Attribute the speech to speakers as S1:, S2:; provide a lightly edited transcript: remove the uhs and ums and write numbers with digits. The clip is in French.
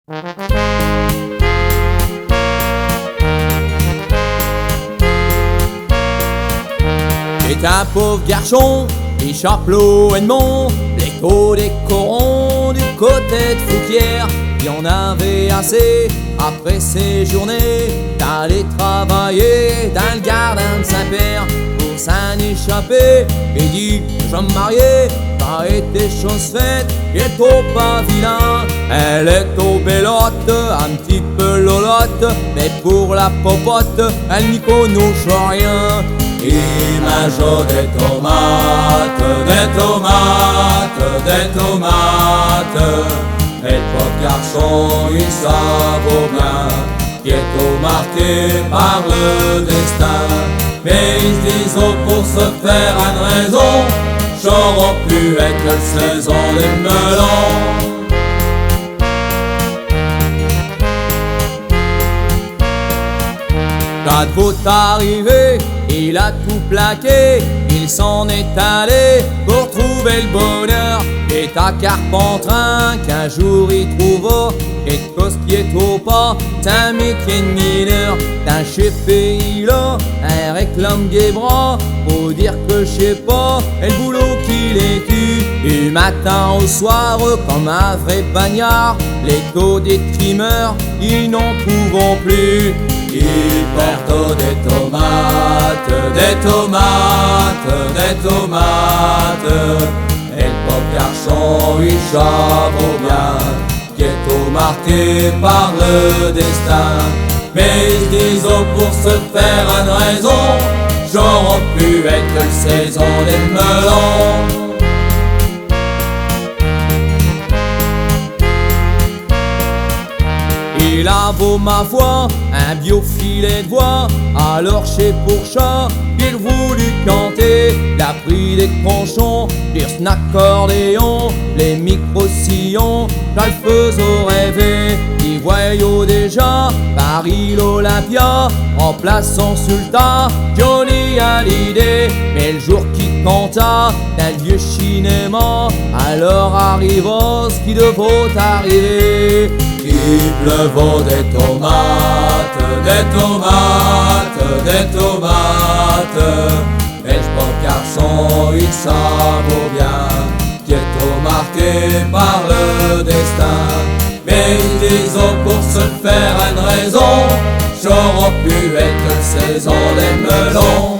S1: C'est un pauvre garçon, Richard Plot Edmond, l'écho des corons du côté de Fouquière. Il en avait assez, après ces journées, d'aller travailler dans le jardin de Saint-Père. Pour s'en échapper, il dit je vais me marier, ça a été chose faite, il est au pas vilain. Elle est au bellotte, un petit peu lolotte, mais pour la popote, elle n'y connaît rien. Il mange des tomates, des tomates, des tomates. Et le pauvre garçon, il savait bien qu'il est marqué par le destin. Mais ils se disent oh, pour se faire une raison, j'aurais pu être la saison des melons. Quand faut arriver, il a tout plaqué, il s'en est allé pour trouver le bonheur. Et à Carpentrin qu'un jour il trouva quelque chose qui est au pas d'un métier de mineur. D'un chef pays-là, un réclame des bras pour dire que je sais pas, et le boulot qu'il est tu. Du matin au soir, comme un vrai bagnard, les taux des trimeurs, ils n'en trouvent plus. Ils portent des tomates, des tomates, des tomates. Et le pauvre garçon, il savait bien qu'il est tout marqué par le destin. Mais ils se disent oh, pour se faire une raison, j'aurais pu être la saison des melons. Il a beau ma foi, un bio filet de voix, alors chez pour chat, il voulut canter. La pris des conchons, dire son accordéon, les micro-sillons, ça le faisait rêver. Il voyait déjà Paris l'Olympia, remplaçant Sultan, Johnny Hallyday. Mais le jour qui compta d'un vieux cinéma, alors arriva ce qui devait arriver. Il pleuvait des tomates, des tomates, des tomates. Et le pauvre garçon, il savait bien qu'il est tout marqué par le destin. Mais ils disent oh, pour se faire une raison, j'aurais pu être la saison des melons.